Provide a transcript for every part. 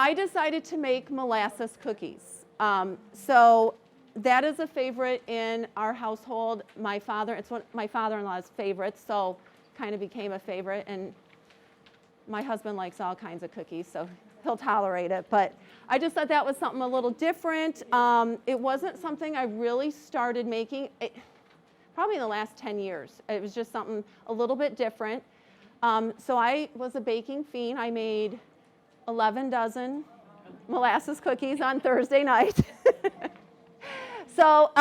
I decided to make molasses cookies. So that is a favorite in our household. It's one my father-in-law's favorites, so kind of became a favorite. And my husband likes all kinds of cookies, so he'll tolerate it. But I just thought that was something a little different. It wasn't something I really started making probably in the last 10 years. It was just something a little bit different. So I was a baking fiend. I made 11 dozen molasses cookies on Thursday night. So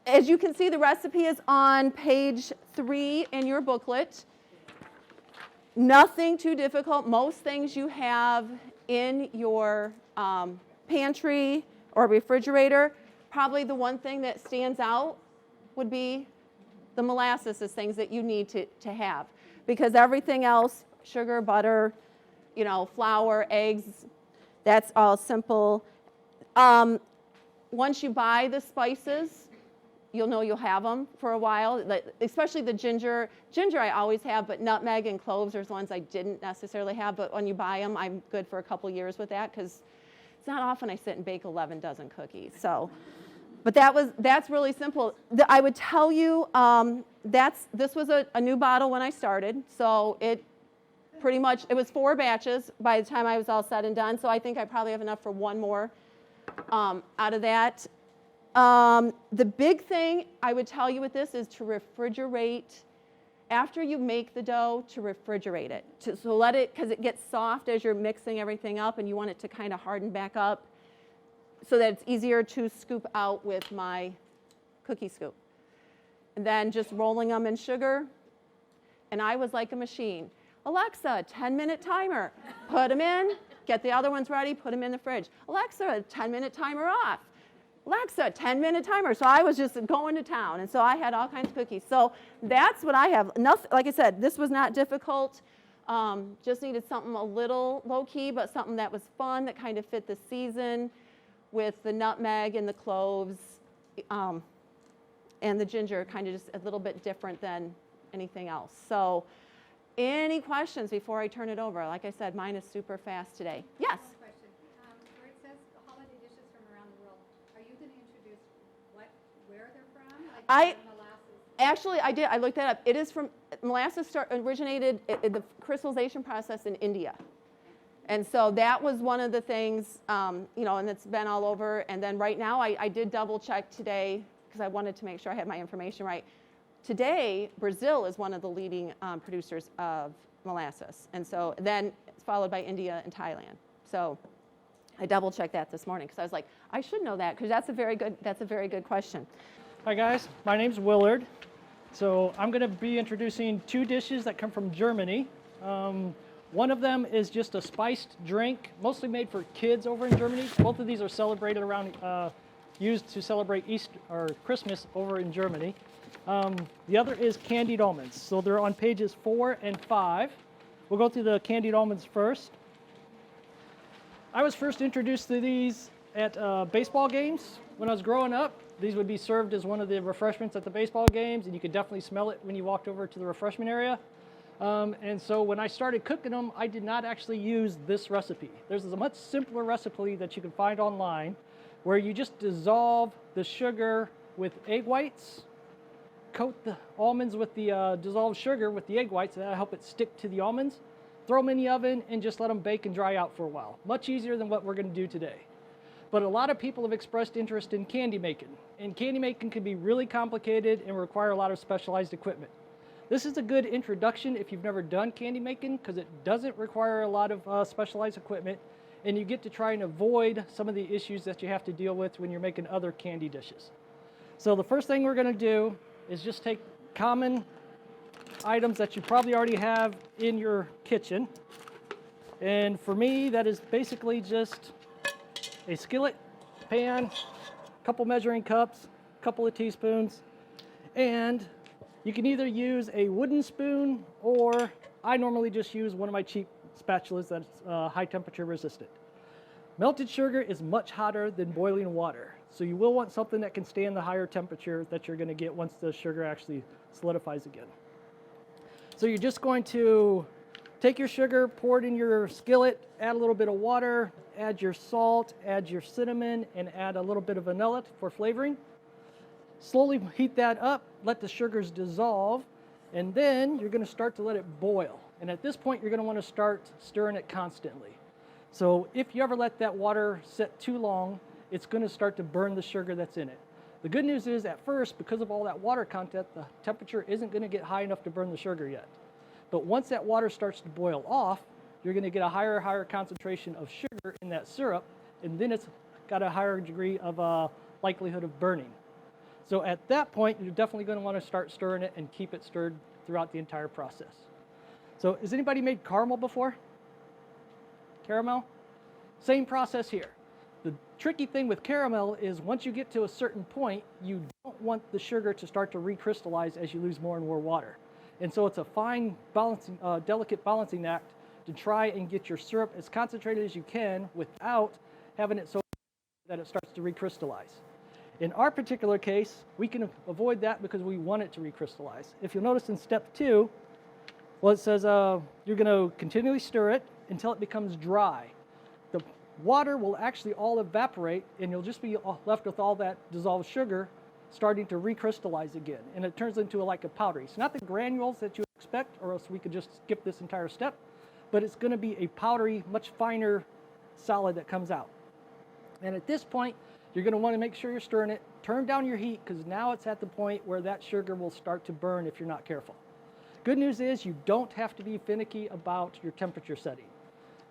as you can see, the recipe is on page 3 in your booklet. Nothing too difficult. Most things you have in your pantry or refrigerator. Probably the one thing that stands out would be the molasses is things that you need to have. Because everything else, sugar, butter, flour, eggs, that's all simple. Once you buy the spices, you'll know you'll have them for a while, especially the ginger. Ginger I always have, but nutmeg and cloves are the ones I didn't necessarily have. But when you buy them, I'm good for a couple years with that because it's not often I sit and bake 11 dozen cookies. So, but that's really simple. I would tell you this was a new bottle when I started. So it was 4 batches by the time I was all said and done. So I think I probably have enough for one more out of that. The big thing I would tell you with this is to refrigerate, after you make the dough, to refrigerate it. So let it, because it gets soft as you're mixing everything up and you want it to kind of harden back up so that it's easier to scoop out with my cookie scoop. And then just rolling them in sugar. And I was like a machine. Alexa, 10-minute timer. Put them in, get the other ones ready, put them in the fridge. Alexa, 10-minute timer off. Alexa, 10-minute timer. So I was just going to town. And so I had all kinds of cookies. So that's what I have. Nothing, like I said, this was not difficult. Just needed something a little low-key, but something that was fun, that kind of fit the season with the nutmeg and the cloves and the ginger, kind of just a little bit different than anything else. So any questions before I turn it over? Like I said, mine is super fast today. Yes? Question. Where it says holiday dishes from around the world, are you going to introduce where they're from? Like molasses? Actually, I did. I looked that up. It is from, molasses originated in the crystallization process in India. And so that was one of the things, and it's been all over. And then right now, I did double check today because I wanted to make sure I had my information right. Today, Brazil is one of the leading producers of molasses. And so then it's followed by India and Thailand. So I double checked that this morning because I was like, I should know that because that's a very good question. Hi guys, my name's Willard. So I'm going to be introducing 2 dishes that come from Germany. One of them is just a spiced drink, mostly made for kids over in Germany. Both of these are celebrated around, used to celebrate Easter or Christmas over in Germany. The other is Candied Almonds. So they're on pages 4 and 5. We'll go through the Candied Almonds first. I was first introduced to these at baseball games when I was growing up. These would be served as one of the refreshments at the baseball games, and you could definitely smell it when you walked over to the refreshment area. And so when I started cooking them, I did not actually use this recipe. There's a much simpler recipe that you can find online where you just dissolve the sugar with egg whites, coat the almonds with the dissolved sugar with the egg whites, and that'll help it stick to the almonds. Throw them in the oven and just let them bake and dry out for a while. Much easier than what we're going to do today. But a lot of people have expressed interest in candy making. And candy making can be really complicated and require a lot of specialized equipment. This is a good introduction if you've never done candy making because it doesn't require a lot of specialized equipment, and you get to try and avoid some of the issues that you have to deal with when you're making other candy dishes. So the first thing we're going to do is just take common items that you probably already have in your kitchen. And for me, that is basically just a skillet, pan, a couple measuring cups, a couple of teaspoons, and you can either use a wooden spoon or I normally just use one of my cheap spatulas that's high temperature resistant. Melted sugar is much hotter than boiling water, so you will want something that can stand the higher temperature that you're going to get once the sugar actually solidifies again. So you're just going to take your sugar, pour it in your skillet, add a little bit of water, add your salt, add your cinnamon, and add a little bit of vanilla for flavoring. Slowly heat that up, let the sugars dissolve, and then you're going to start to let it boil. And at this point, you're going to want to start stirring it constantly. So if you ever let that water sit too long, it's going to start to burn the sugar that's in it. The good news is at first, because of all that water content, the temperature isn't going to get high enough to burn the sugar yet. But once that water starts to boil off, you're going to get a higher concentration of sugar in that syrup, and then it's got a higher degree of likelihood of burning. So at that point, you're definitely going to want to start stirring it and keep it stirred throughout the entire process. So has anybody made caramel before? Caramel? Same process here. The tricky thing with caramel is once you get to a certain point, you don't want the sugar to start to recrystallize as you lose more and more water. And so it's a fine balancing, delicate balancing act to try and get your syrup as concentrated as you can without having it so that it starts to recrystallize. In our particular case, we can avoid that because we want it to recrystallize. If you'll notice in step 2, well, it says you're going to continually stir it until it becomes dry. The water will actually all evaporate, and you'll just be left with all that dissolved sugar starting to recrystallize again, and it turns into like a powder. It's not the granules that you expect, or else we could just skip this entire step, but it's going to be a powdery, much finer solid that comes out. And at this point, you're going to want to make sure you're stirring it. Turn down your heat, because now it's at the point where that sugar will start to burn if you're not careful. Good news is you don't have to be finicky about your temperature setting.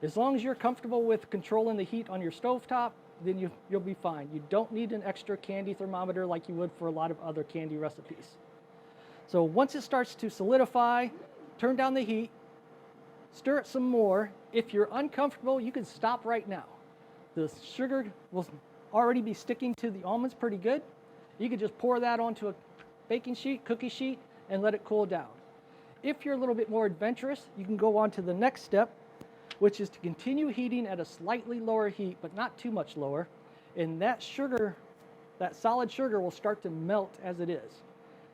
As long as you're comfortable with controlling the heat on your stovetop, then you'll be fine. You don't need an extra candy thermometer like you would for a lot of other candy recipes. So once it starts to solidify, turn down the heat, stir it some more. If you're uncomfortable, you can stop right now. The sugar will already be sticking to the almonds pretty good. You can just pour that onto a baking sheet, cookie sheet, and let it cool down. If you're a little bit more adventurous, you can go on to the next step, which is to continue heating at a slightly lower heat, but not too much lower. And that sugar, that solid sugar will start to melt as it is.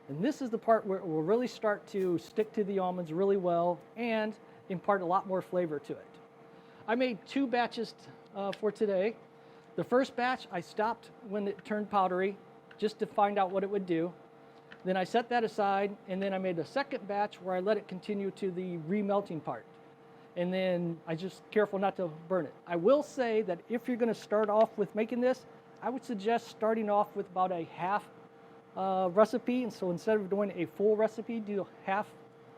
And this is the part where it will really start to stick to the almonds really well and impart a lot more flavor to it. I made 2 batches for today. The first batch, I stopped when it turned powdery just to find out what it would do. Then I set that aside, and then I made a second batch where I let it continue to the remelting part. And then I just careful not to burn it. I will say that if you're going to start off with making this, I would suggest starting off with about a half recipe. And so instead of doing a full recipe, do half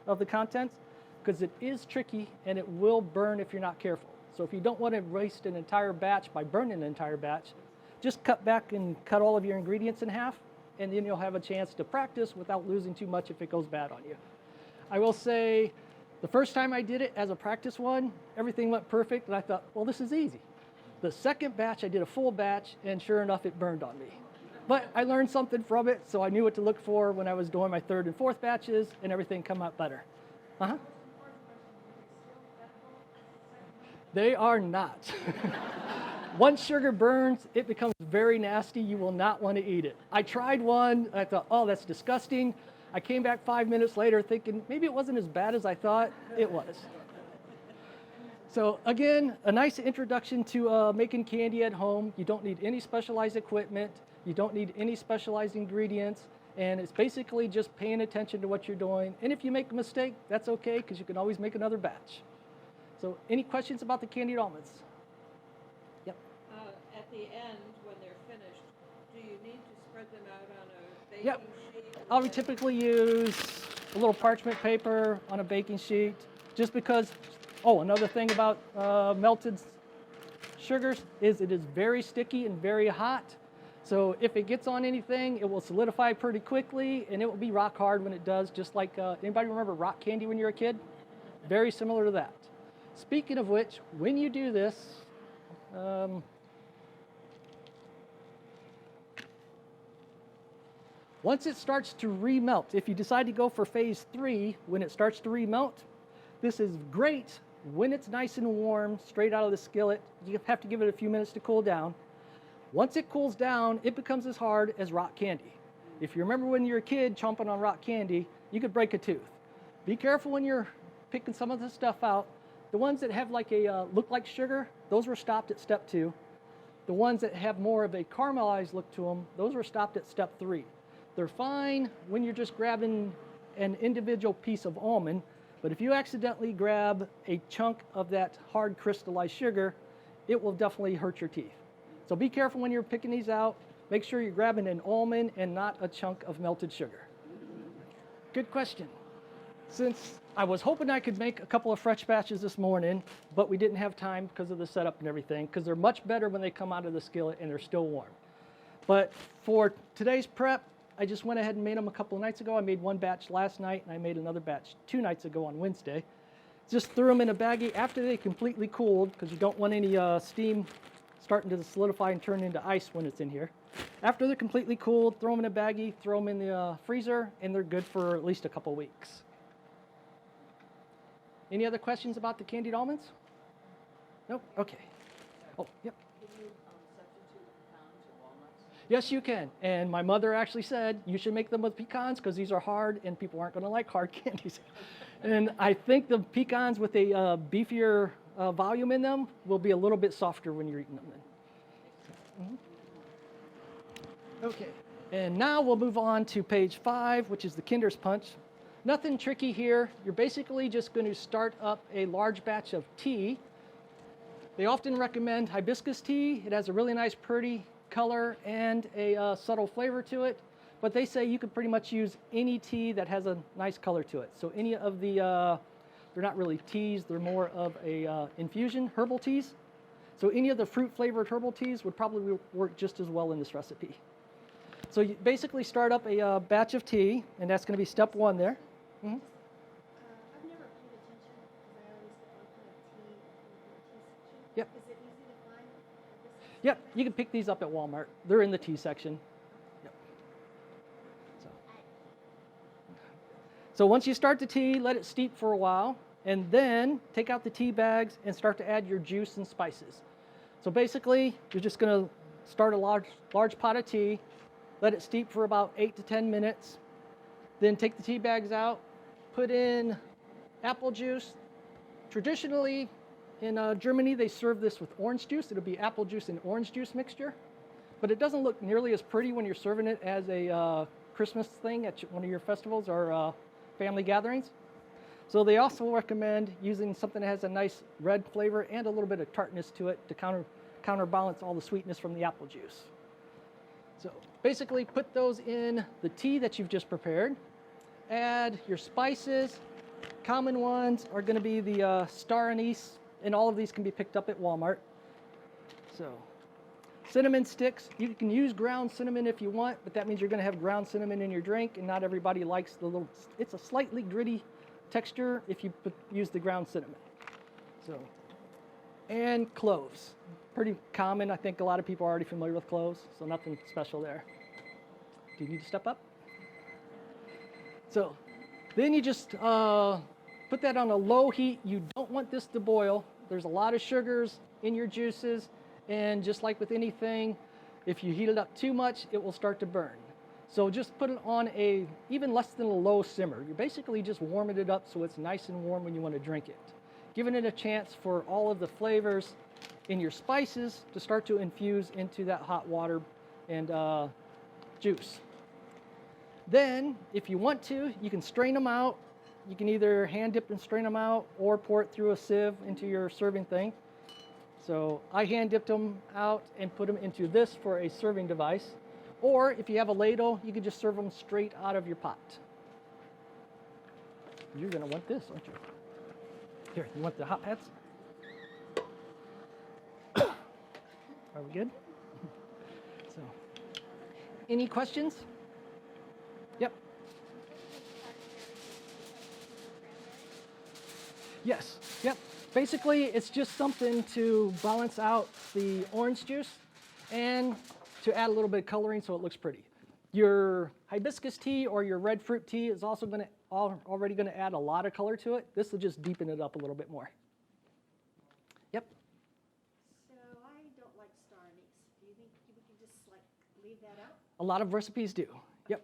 of the contents, because it is tricky and it will burn if you're not careful. So if you don't want to waste an entire batch by burning an entire batch, just cut back and cut all of your ingredients in half, and then you'll have a chance to practice without losing too much if it goes bad on you. I will say, the first time I did it as a practice one, everything went perfect, and I thought, well, this is easy. The second batch, I did a full batch, and sure enough, it burned on me. But I learned something from it, so I knew what to look for when I was doing my 3rd and 4th batches, and everything come out better. They are not. Once sugar burns, it becomes very nasty. You will not want to eat it. I tried one. I thought, oh, that's disgusting. I came back 5 minutes later thinking maybe it wasn't as bad as I thought. It was. So again, a nice introduction to making candy at home. You don't need any specialized equipment. You don't need any specialized ingredients. And it's basically just paying attention to what you're doing. And if you make a mistake, that's okay, because you can always make another batch. So any questions about the candied almonds? Yep. At the end, when they're finished, do you need to spread them out on a baking Yep. sheet? I would typically use a little parchment paper on a baking sheet, just because, oh, another thing about melted sugars is it is very sticky and very hot. So if it gets on anything, it will solidify pretty quickly, and it will be rock hard when it does, just like, anybody remember rock candy when you were a kid? Very similar to that. Speaking of which, when you do this, once it starts to remelt, if you decide to go for phase 3, when it starts to remelt, this is great when it's nice and warm, straight out of the skillet. You have to give it a few minutes to cool down. Once it cools down, it becomes as hard as rock candy. If you remember when you were a kid chomping on rock candy, you could break a tooth. Be careful when you're picking some of the stuff out. The ones that have like a look like sugar, those were stopped at step 2. The ones that have more of a caramelized look to them, those were stopped at step 3. They're fine when you're just grabbing an individual piece of almond, but if you accidentally grab a chunk of that hard crystallized sugar, it will definitely hurt your teeth. So be careful when you're picking these out. Make sure you're grabbing an almond and not a chunk of melted sugar. Good question. Since I was hoping I could make a couple of fresh batches this morning, but we didn't have time because of the setup and everything, because they're much better when they come out of the skillet and they're still warm. But for today's prep, I just went ahead and made them a couple of nights ago. I made one batch last night, and I made another batch 2 nights ago on Wednesday. Just threw them in a baggie after they completely cooled, because you don't want any steam starting to solidify and turn into ice when it's in here. After they're completely cooled, throw them in a baggie, throw them in the freezer, and they're good for at least a couple weeks. Any other questions about the candied almonds? Nope? Okay. Oh, yep. Can you substitute pecans or walnuts? Yes, you can. And my mother actually said you should make them with pecans because these are hard and people aren't going to like hard candies. And I think the pecans with a beefier volume in them will be a little bit softer when you're eating them then. Okay. And now we'll move on to page 5, which is the Kinder's Punch. Nothing tricky here. You're basically just going to start up a large batch of tea. They often recommend hibiscus tea. It has a really nice pretty color and a subtle flavor to it. But they say you could pretty much use any tea that has a nice color to it. So any of the, they're not really teas, they're more of a infusion, herbal teas. So any of the fruit flavored herbal teas would probably work just as well in this recipe. So you basically start up a batch of tea, and that's going to be step 1 there. Mm-hmm. I've never paid attention because I always get one kind of tea in the tea section. Yep. Is it easy to find? Yep, you can pick these up at Walmart. They're in the tea section. Yep. So once you start the tea, let it steep for a while, and then take out the tea bags and start to add your juice and spices. So basically, you're just going to start a large pot of tea, let it steep for about 8 to 10 minutes, then take the tea bags out, put in apple juice. Traditionally, in Germany, they serve this with orange juice. It'll be apple juice and orange juice mixture. But it doesn't look nearly as pretty when you're serving it as a Christmas thing at one of your festivals or family gatherings. So they also recommend using something that has a nice red flavor and a little bit of tartness to it to counterbalance all the sweetness from the apple juice. So basically put those in the tea that you've just prepared. Add your spices. Common ones are going to be the star anise, and all of these can be picked up at Walmart. So cinnamon sticks. You can use ground cinnamon if you want, but that means you're going to have ground cinnamon in your drink, and not everybody likes the little, it's a slightly gritty texture if you use the ground cinnamon. So, and cloves. Pretty common. I think a lot of people are already familiar with cloves, so nothing special there. Do you need to step up? So then you just put that on a low heat. You don't want this to boil. There's a lot of sugars in your juices, and just like with anything, if you heat it up too much, it will start to burn. So just put it on a even less than a low simmer. You're basically just warming it up so it's nice and warm when you want to drink it. Giving it a chance for all of the flavors in your spices to start to infuse into that hot water and juice. Then, if you want to, you can strain them out. You can either hand dip and strain them out or pour it through a sieve into your serving thing. So I hand dipped them out and put them into this for a serving device. Or if you have a ladle, you can just serve them straight out of your pot. You're going to want this, aren't you? Here, you want the hot pads? Are we good? So, any questions? Yep. Yes. Yep. Basically, it's just something to balance out the orange juice and to add a little bit of coloring so it looks pretty. Your hibiscus tea or your red fruit tea is also already going to add a lot of color to it. This will just deepen it up a little bit more. Yep. So I don't like star anise. Do you think we can just like leave that out? A lot of recipes do. Yep.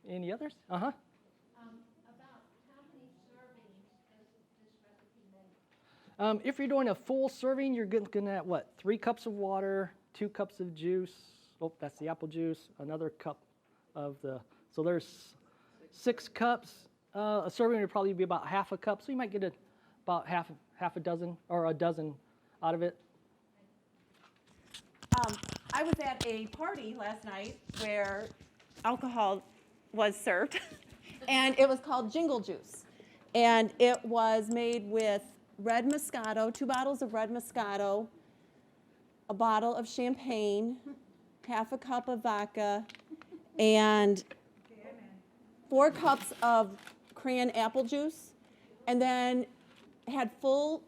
Any others? About how many If you're doing a full serving, you're looking at what? 3 cups of water, 2 cups of juice. Oh, that's the apple juice. Another cup of the, so there's 6 cups. A serving would probably be about half a cup, so you might get about half a dozen or a dozen out of it. I was at a party last night where alcohol was served, and it was called Jingle Juice. And it was made with red Moscato, 2 bottles of red Moscato, a bottle of champagne, half a cup of vodka, and 4 cups of cran apple juice, and then had full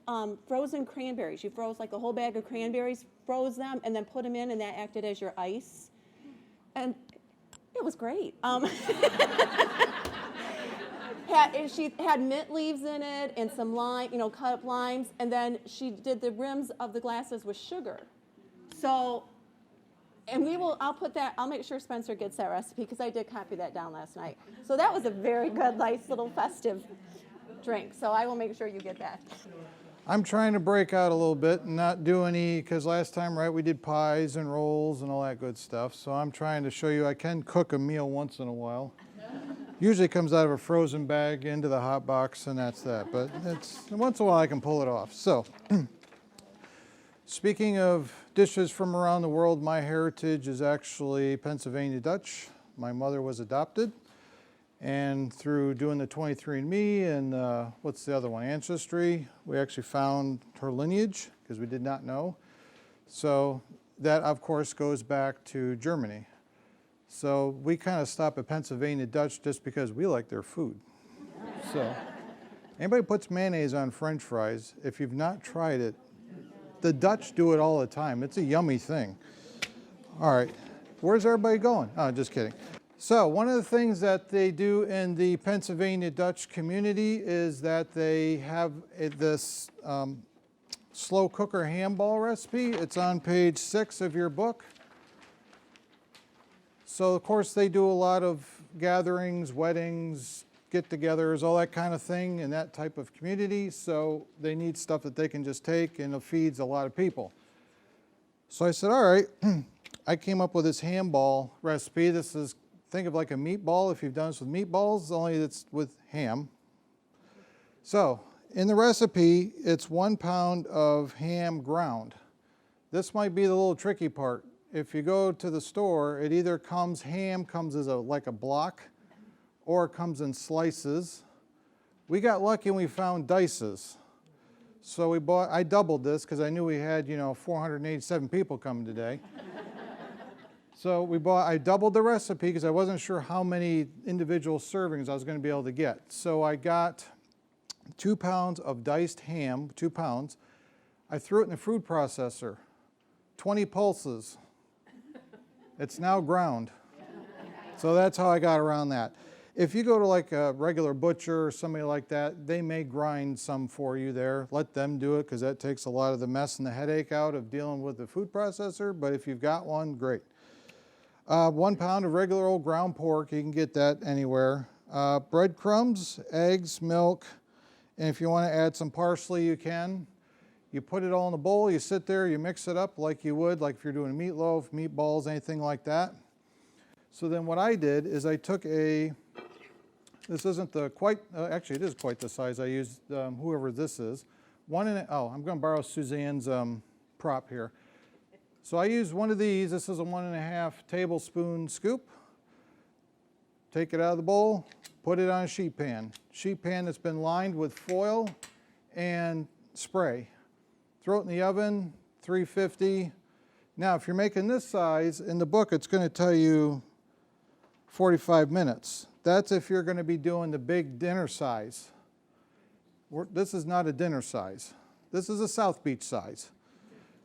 frozen cranberries. You froze like a whole bag of cranberries, froze them, and then put them in, and that acted as your ice. And it was great. She had mint leaves in it and some lime, cut up limes, and then she did the rims of the glasses with sugar. So, and I'll make sure Spencer gets that recipe because I did copy that down last night. So that was a very good, nice little festive drink. So I will make sure you get that. I'm trying to break out a little bit and not do any, because last time, right, we did pies and rolls and all that good stuff. So I'm trying to show you I can cook a meal once in a while. Usually it comes out of a frozen bag into the hot box, and that's that. But once in a while I can pull it off. So, speaking of dishes from around the world, my heritage is actually Pennsylvania Dutch. My mother was adopted. And through doing the 23andMe and what's the other one, Ancestry, we actually found her lineage because we did not know. So that, of course, goes back to Germany. So we kind of stop at Pennsylvania Dutch just because we like their food. So anybody puts mayonnaise on French fries, if you've not tried it, the Dutch do it all the time. It's a yummy thing. All right, where's everybody going? Oh, just kidding. So one of the things that they do in the Pennsylvania Dutch community is that they have this slow cooker handball recipe. It's on page 6 of your book. So of course they do a lot of gatherings, weddings, get-togethers, all that kind of thing in that type of community. So they need stuff that they can just take, and it feeds a lot of people. So I said, all right, I came up with this handball recipe. This is, think of like a meatball if you've done this with meatballs, only it's with ham. So in the recipe, it's 1 pound of ham ground. This might be the little tricky part. If you go to the store, it either ham comes as like a block, or it comes in slices. We got lucky and we found dices. So I doubled this because I knew we had 487 people coming today. So I doubled the recipe because I wasn't sure how many individual servings I was going to be able to get. So I got 2 pounds of diced ham, 2 pounds. I threw it in the food processor, 20 pulses. It's now ground. So that's how I got around that. If you go to like a regular butcher or somebody like that, they may grind some for you there. Let them do it because that takes a lot of the mess and the headache out of dealing with the food processor. But if you've got one, great. 1 pound of regular old ground pork, you can get that anywhere. Breadcrumbs, eggs, milk, and if you want to add some parsley, you can. You put it all in a bowl, you sit there, you mix it up like you would, like if you're doing a meatloaf, meatballs, anything like that. So then what I did is I took this isn't actually it is quite the size I used, whoever this is. I'm going to borrow Suzanne's prop here. So I used one of these. This is a 1.5 tablespoon scoop. Take it out of the bowl, put it on a sheet pan. Sheet pan that's been lined with foil and spray. Throw it in the oven, 350. Now, if you're making this size, in the book it's going to tell you 45 minutes. That's if you're going to be doing the big dinner size. This is not a dinner size. This is a South Beach size.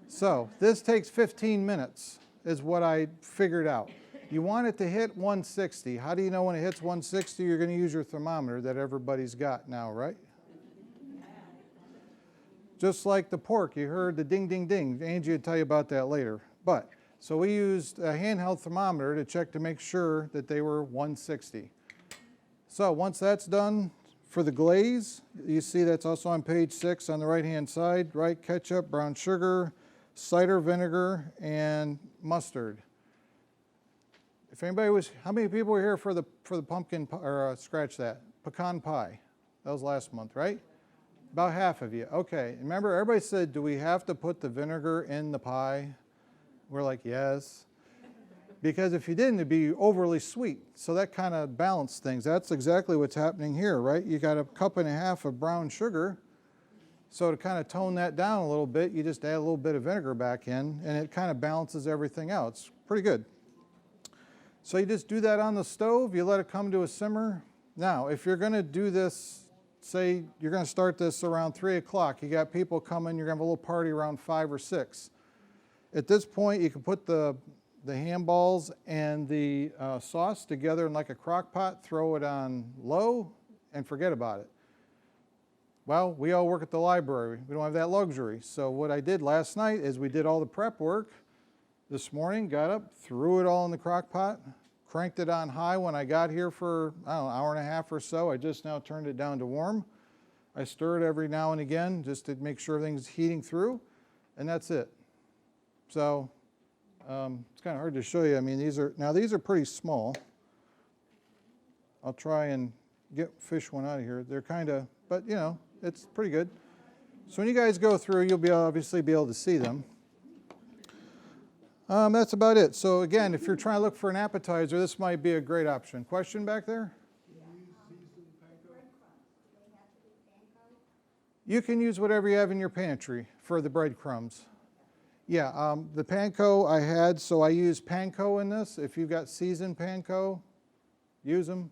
So this takes 15 minutes is what I figured out. You want it to hit 160. How do you know when it hits 160? You're going to use your thermometer that everybody's got now, right? Just like the pork, you heard the ding, ding, ding. Angie will tell you about that later. So we used a handheld thermometer to check to make sure that they were 160. So once that's done, For the glaze, you see that's also on page 6 on the right-hand side, right? Ketchup, brown sugar, cider vinegar, and mustard. If anybody was, how many people were here for the pumpkin, or scratch that, pecan pie? That was last month, right? About half of you. Okay, remember everybody said, do we have to put the vinegar in the pie? We're like, yes. Because if you didn't, it'd be overly sweet. So that kind of balanced things. That's exactly what's happening here, right? You got 1.5 cups of brown sugar. So to kind of tone that down a little bit, you just add a little bit of vinegar back in, and it kind of balances everything out. It's pretty good. So you just do that on the stove. You let it come to a simmer. Now, if you're going to do this, say you're going to start this around 3 o'clock. You got people coming. You're going to have a little party around 5 or 6. At this point, you can put the ham balls and the sauce together in like a crock pot, throw it on low, and forget about it. Well, we all work at the library. We don't have that luxury. So what I did last night is we did all the prep work. This morning, got up, threw it all in the crock pot, cranked it on high when I got here for, I don't know, an hour and a half or so. I just now turned it down to warm. I stir it every now and again just to make sure everything's heating through, and that's it. So it's kind of hard to show you. I mean, these are pretty small. I'll try and fish one out of here. They're kind of, but you know, it's pretty good. So when you guys go through, you'll obviously be able to see them. That's about it. So again, if you're trying to look for an appetizer, this might be a great option. Question back there? You can use whatever you have in your pantry for the breadcrumbs. Yeah, the panko I had, so I use panko in this. If you've got seasoned panko, use them.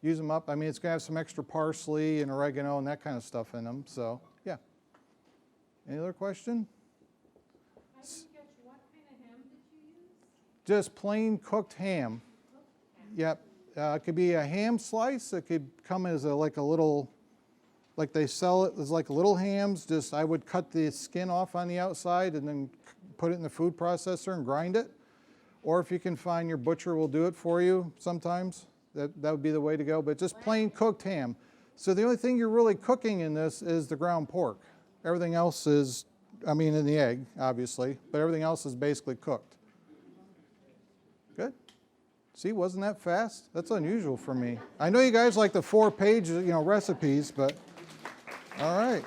Use them up. I mean, it's going to have some extra parsley and oregano and that kind of stuff in them. So, yeah. Any other question? I didn't catch what kind of ham did you use? Just plain cooked ham. Yep. It could be a ham slice. It could come as like a little, like they sell it as like little hams. Just I would cut the skin off on the outside and then put it in the food processor and grind it. Or if you can find your butcher will do it for you sometimes. That would be the way to go. But just plain cooked ham. So the only thing you're really cooking in this is the ground pork. Everything else is, I mean, in the egg, obviously, but everything else is basically cooked. Good. See, wasn't that fast? That's unusual for me. I know you guys like the 4-page, recipes, but all right.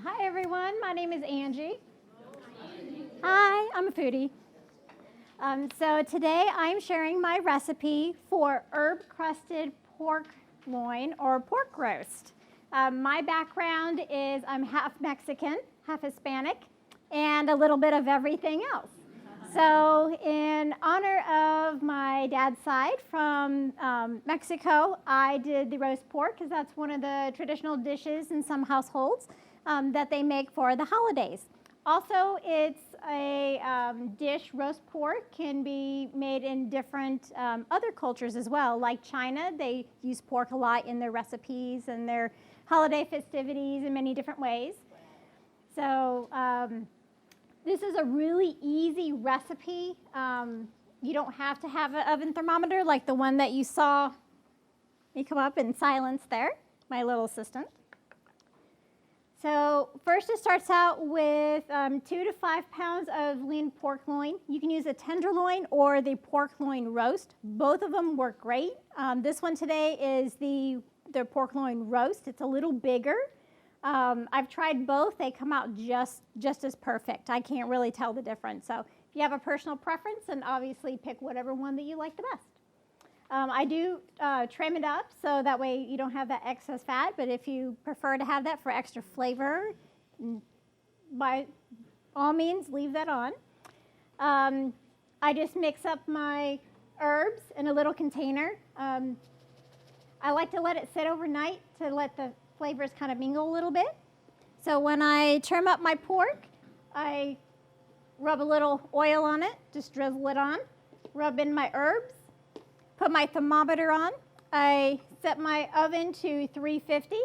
Hi everyone, my name is Angie. Hi, I'm a foodie. So today I'm sharing my recipe for herb crusted pork loin or pork roast. My background is I'm half Mexican, half Hispanic, and a little bit of everything else. So in honor of my dad's side from Mexico, I did the roast pork because that's one of the traditional dishes in some households that they make for the holidays. Also, it's a dish, roast pork can be made in different other cultures as well. Like China, they use pork a lot in their recipes and their holiday festivities in many different ways. So this is a really easy recipe. You don't have to have an oven thermometer like the one that you saw me come up in silence there, my little assistant. So first it starts out with 2 to 5 pounds of lean pork loin. You can use a tenderloin or the pork loin roast. Both of them work great. This one today is the pork loin roast. It's a little bigger. I've tried both. They come out just as perfect. I can't really tell the difference. So if you have a personal preference, then obviously pick whatever one that you like the best. I do trim it up so that way you don't have that excess fat, but if you prefer to have that for extra flavor, by all means, leave that on. I just mix up my herbs in a little container. I like to let it sit overnight to let the flavors kind of mingle a little bit. So when I trim up my pork, I rub a little oil on it, just drizzle it on, rub in my herbs, put my thermometer on. I set my oven to 350,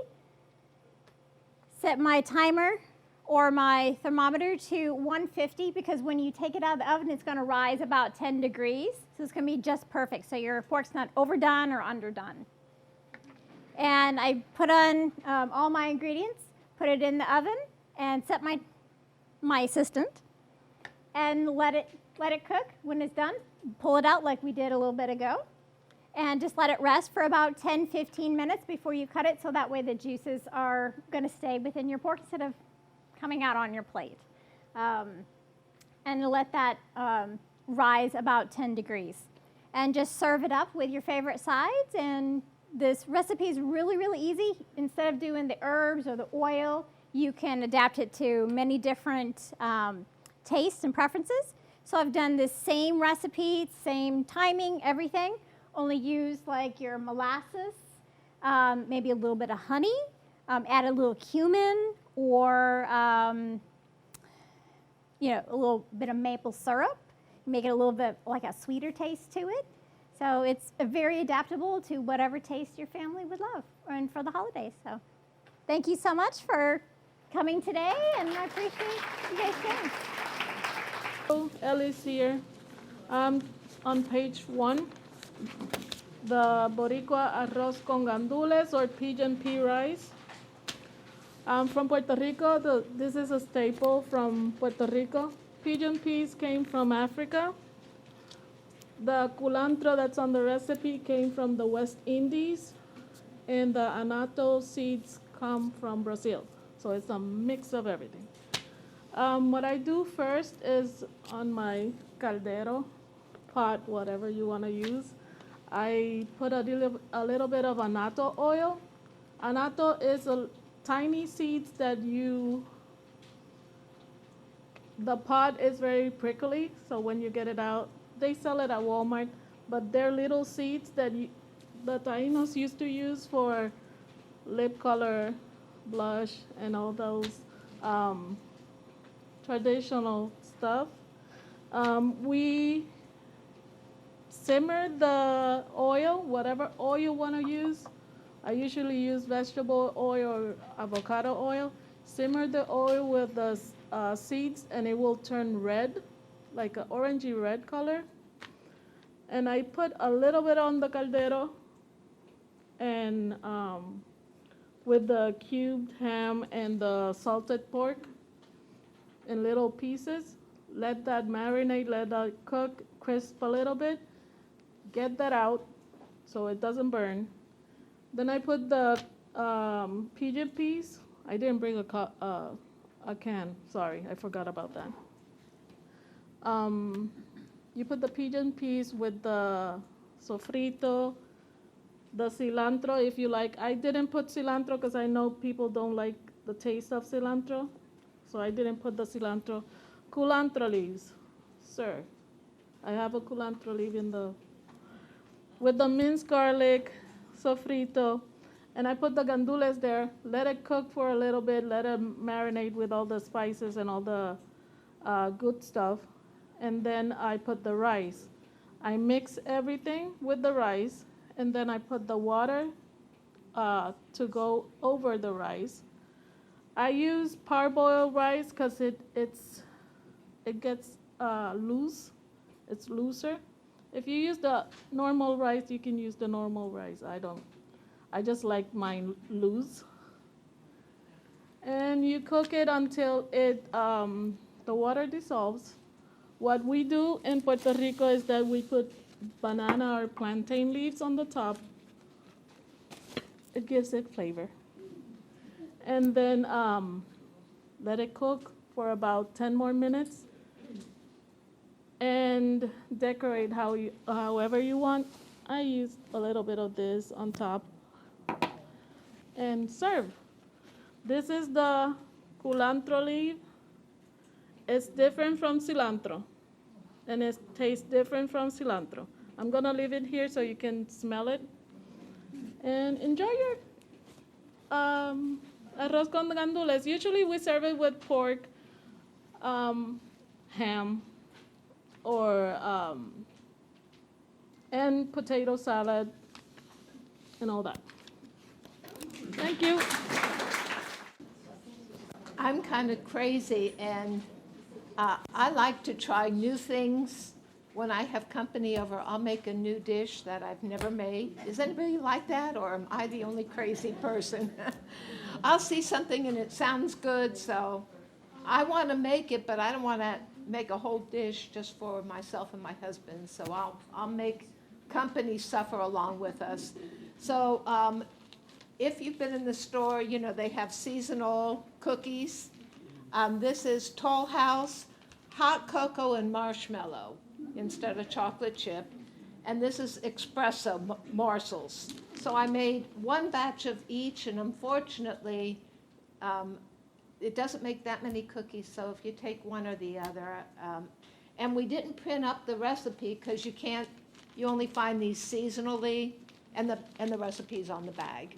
set my timer or my thermometer to 150, because when you take it out of the oven, it's going to rise about 10 degrees. So it's going to be just perfect. So your fork's not overdone or underdone. And I put on all my ingredients, put it in the oven, and set my assistant, and let it cook. When it's done, pull it out like we did a little bit ago, and just let it rest for about 10-15 minutes before you cut it, so that way the juices are going to stay within your pork instead of coming out on your plate. And let that rise about 10 degrees. And just serve it up with your favorite sides. And this recipe is really, really easy. Instead of doing the herbs or the oil, you can adapt it to many different tastes and preferences. So I've done this same recipe, same timing, everything, only use like your molasses, maybe a little bit of honey, add a little cumin, or you know, a little bit of maple syrup, make it a little bit like a sweeter taste to it. So it's very adaptable to whatever taste your family would love, and for the holidays. So thank you so much for coming today, and I appreciate you guys sharing. Hello, Ellie's here. On page 1, the Boricua arroz con gandules, or pigeon pea rice. From Puerto Rico, this is a staple from Puerto Rico. Pigeon peas came from Africa. The culantro that's on the recipe came from the West Indies, and the annatto seeds come from Brazil. So it's a mix of everything. What I do first is, on my caldero, pot, whatever you want to use, I put a little bit of annatto oil. Annatto is tiny seeds that the pod is very prickly, so when you get it out, they sell it at Walmart, but they're little seeds that the Tainos used to use for lip color, blush, and all those traditional stuff. We simmer the oil, whatever oil you want to use. I usually use vegetable oil or avocado oil. Simmer the oil with the seeds, and it will turn red, like an orangey red color. And I put a little bit on the caldero, and with the cubed ham and the salted pork in little pieces. Let that marinate, let that cook, crisp a little bit. Get that out so it doesn't burn. Then I put the pigeon peas. I didn't bring a can. Sorry, I forgot about that. You put the pigeon peas with the sofrito, the cilantro if you like. I didn't put cilantro because I know people don't like the taste of cilantro, so I didn't put the cilantro. Culantro leaves, sir. I have a culantro leaf with the minced garlic, sofrito, and I put the gandules there. Let it cook for a little bit. Let it marinate with all the spices and all the good stuff. And then I put the rice. I mix everything with the rice, and then I put the water to go over the rice. I use parboiled rice because it gets loose. It's looser. If you use the normal rice, you can use the normal rice. I just like mine loose. And you cook it until the water dissolves. What we do in Puerto Rico is that we put banana or plantain leaves on the top. It gives it flavor. And then let it cook for about 10 more minutes. And decorate however you want. I use a little bit of this on top. And serve. This is the culantro leaf. It's different from cilantro, and it tastes different from cilantro. I'm gonna leave it here so you can smell it. And enjoy your arroz con gandules. Usually we serve it with pork, ham, or and potato salad, and all that. Thank you. I'm kind of crazy, and I like to try new things. When I have company over, I'll make a new dish that I've never made. Is anybody like that, or am I the only crazy person? I'll see something and it sounds good, so I want to make it, but I don't want to make a whole dish just for myself and my husband. So I'll make company suffer along with us. So if you've been in the store, you know they have seasonal cookies. This is Toll House, hot cocoa and marshmallow instead of chocolate chip. And this is espresso morsels. So I made one batch of each, and unfortunately, it doesn't make that many cookies, so if you take one or the other. And we didn't print up the recipe because you only find these seasonally, and the recipe's on the bag.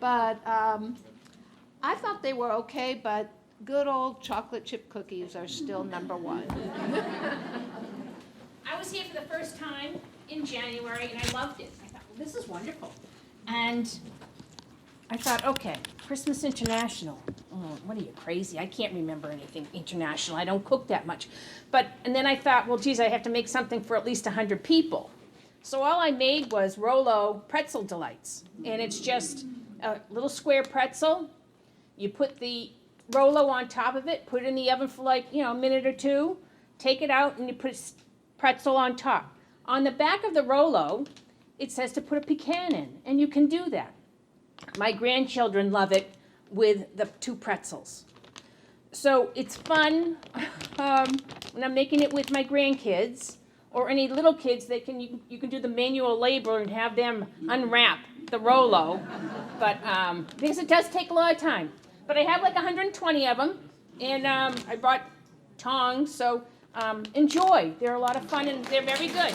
But I thought they were okay, but good old chocolate chip cookies are still number one. I was here for the first time in January, and I loved it. I thought, well, this is wonderful. And I thought, okay, Christmas International. Oh, what are you, crazy? I can't remember anything international. I don't cook that much. And then I thought, well, geez, I have to make something for at least 100 people. So all I made was Rolo pretzel delights. And it's just a little square pretzel. You put the Rolo on top of it, put it in the oven for like, a minute or two, take it out, and you put pretzel on top. On the back of the Rolo, it says to put a pecan in, and you can do that. My grandchildren love it with the 2 pretzels. So it's fun when I'm making it with my grandkids or any little kids. You can do the manual labor and have them unwrap the Rolo, but because it does take a lot of time. But I have like 120 of them, and I brought tongs, so enjoy. They're a lot of fun, and they're very good.